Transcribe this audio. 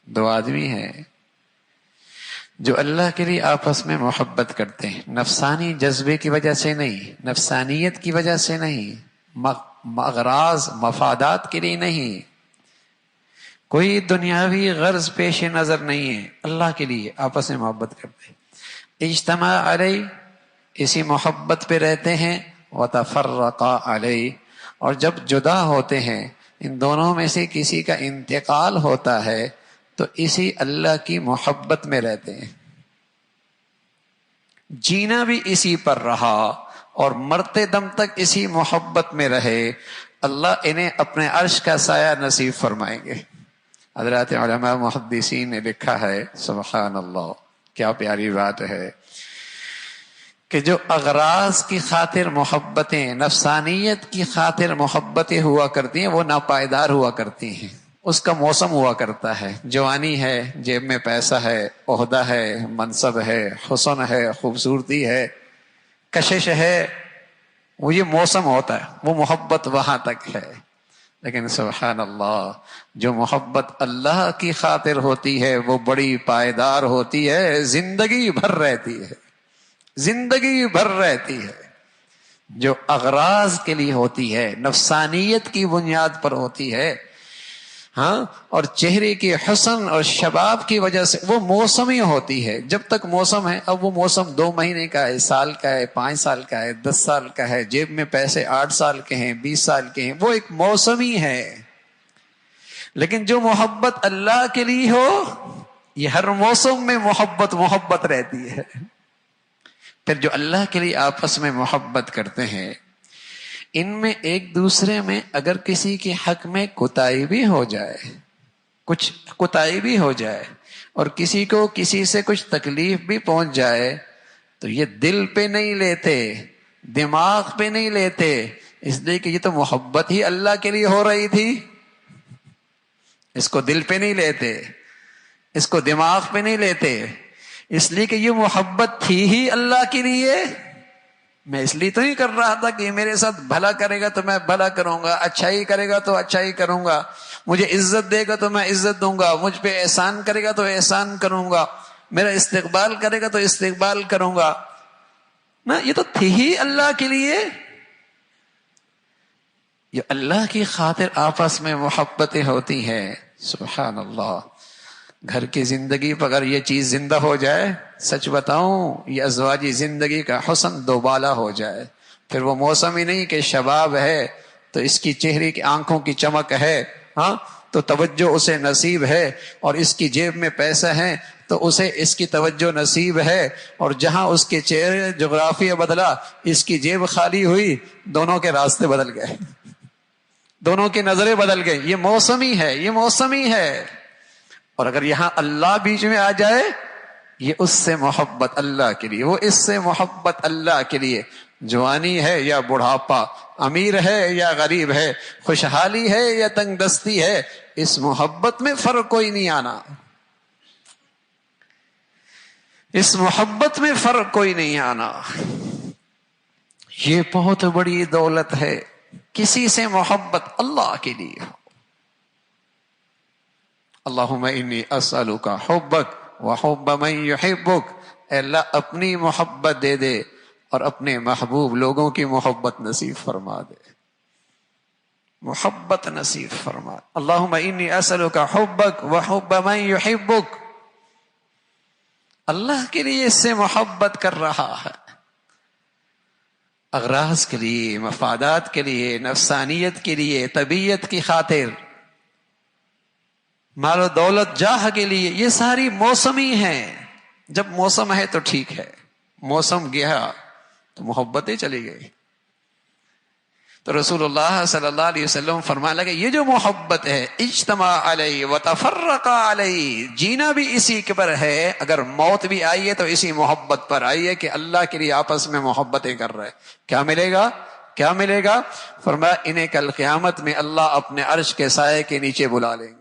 دو آدمی ہیں جو اللہ کے لیے آپس میں محبت کرتے ہیں، نفسانی جذبے کی وجہ سے نہیں، نفسانیت کی وجہ سے نہیں، اغراض مفادات کے لیے نہیں، کوئی دنیاوی غرض پیش نظر نہیں ہے، اللہ کے لیے آپس میں محبت کرتے ہیں۔ اجتماع علیہ، اسی محبت پہ رہتے ہیں، وتفرقا علیہ، اور جب جدا ہوتے ہیں ان دونوں میں سے کسی کا انتقال ہوتا ہے تو اسی اللہ کی محبت میں رہتے ہیں، جینا بھی اسی پر رہا اور مرتے دم تک اسی محبت میں رہے، اللہ انہیں اپنے عرش کا سایہ نصیب فرمائیں گے۔ حضرات علماء محدثین نے لکھا ہے، سبحان اللہ کیا پیاری بات ہے، کہ جو اغراض کی خاطر محبتیں، نفسانیت کی خاطر محبتیں ہوا کرتی ہیں وہ ناپائیدار ہوا کرتی ہیں، اس کا موسم ہوا کرتا ہے، جوانی ہے، جیب میں پیسہ ہے، عہدہ ہے، منصب ہے، حسن ہے، خوبصورتی ہے، کشش ہے، وہ یہ موسم ہوتا ہے، وہ محبت وہاں تک ہے۔ لیکن سبحان اللہ جو محبت اللہ کی خاطر ہوتی ہے وہ بڑی پائیدار ہوتی ہے، زندگی بھر رہتی ہے، زندگی بھر رہتی ہے۔ جو اغراض کے لیے ہوتی ہے، نفسانیت کی بنیاد پر ہوتی ہے، ہاں، اور چہرے کے حسن اور شباب کی وجہ سے وہ موسمی ہوتی ہے، جب تک موسم ہے۔ اب وہ موسم 2 مہینے کا ہے، سال کا ہے، 5 سال کا ہے، 10 سال کا ہے، جیب میں پیسے 8 سال کے ہیں، 20 سال کے ہیں، وہ ایک موسمی ہے۔ لیکن جو محبت اللہ کے لیے ہو، یہ ہر موسم میں محبت رہتی ہے۔ پھر جو اللہ کے لیے آپس میں محبت کرتے ہیں، ان میں ایک دوسرے میں اگر کسی کے حق میں کوتاہی بھی ہو جائے، کچھ کوتاہی بھی ہو جائے، اور کسی کو کسی سے کچھ تکلیف بھی پہنچ جائے تو یہ دل پہ نہیں لیتے، دماغ پہ نہیں لیتے، اس لیے کہ یہ تو محبت ہی اللہ کے لیے ہو رہی تھی، اس کو دل پہ نہیں لیتے، اس کو دماغ پہ نہیں لیتے، اس لیے کہ یہ محبت تھی ہی اللہ کے لیے۔ میں اس لیے تو نہیں کر رہا تھا کہ یہ میرے ساتھ بھلا کرے گا تو میں بھلا کروں گا، اچھائی کرے گا تو اچھائی کروں گا، مجھے عزت دے گا تو میں عزت دوں گا، مجھ پہ احسان کرے گا تو احسان کروں گا، میرا استقبال کرے گا تو استقبال کروں گا نا، یہ تو تھی ہی اللہ کے لیے۔ یہ اللہ کی خاطر آپس میں محبتیں ہوتی ہیں، سبحان اللہ۔ گھر کی زندگی پر اگر یہ چیز زندہ ہو جائے، سچ بتاؤں یہ ازواجی زندگی کا حسن دوبالا ہو جائے، پھر وہ موسم ہی نہیں کہ شباب ہے تو اس کی چہرے کی آنکھوں کی چمک ہے، ہاں تو توجہ اسے نصیب ہے، اور اس کی جیب میں پیسہ ہے تو اسے اس کی توجہ نصیب ہے، اور جہاں اس کے چہرے جغرافیہ بدلا، اس کی جیب خالی ہوئی، دونوں کے راستے بدل گئے، دونوں کی نظریں بدل گئی۔ یہ موسمی ہے، یہ موسمی ہے۔ اور اگر یہاں اللہ بیچ میں آ جائے، یہ اس سے محبت اللہ کے لیے، وہ اس سے محبت اللہ کے لیے، جوانی ہے یا بڑھاپا، امیر ہے یا غریب ہے، خوشحالی ہے یا تنگ دستی ہے، اس محبت میں فرق کوئی نہیں آنا، اس محبت میں فرق کوئی نہیں آنا۔ یہ بہت بڑی دولت ہے، کسی سے محبت اللہ کے لیے ہو۔ اللہم انی اسألک حبک وحب من یحبک، اے اللہ اپنی محبت دے دے اور اپنے محبوب لوگوں کی محبت نصیب فرما دے، محبت نصیب فرما۔ اللہم انی اسألک حبک وحب من یحبک، اللہ کے لیے اس سے محبت کر رہا ہے، اغراض کے لیے، مفادات کے لیے، نفسانیت کے لیے، طبیعت کی خاطر، مال و دولت، جاہ کے لیے، یہ ساری موسمی ہیں۔ جب موسم ہے تو ٹھیک ہے، موسم گیا تو محبتیں چلی گئی۔ تو رسول اللہ صلی اللہ علیہ وسلم فرمانے لگے یہ جو محبت ہے، اجتماع علیہ وتفرق علیہ، جینا بھی اسی کے پر ہے، اگر موت بھی آئی ہے تو اسی محبت پر آئی ہے کہ اللہ کے لیے آپس میں محبتیں کر رہے۔ کیا ملے گا؟ کیا ملے گا؟ فرمایا انہیں کل قیامت میں اللہ اپنے عرش کے سائے کے نیچے بلا لیں گے۔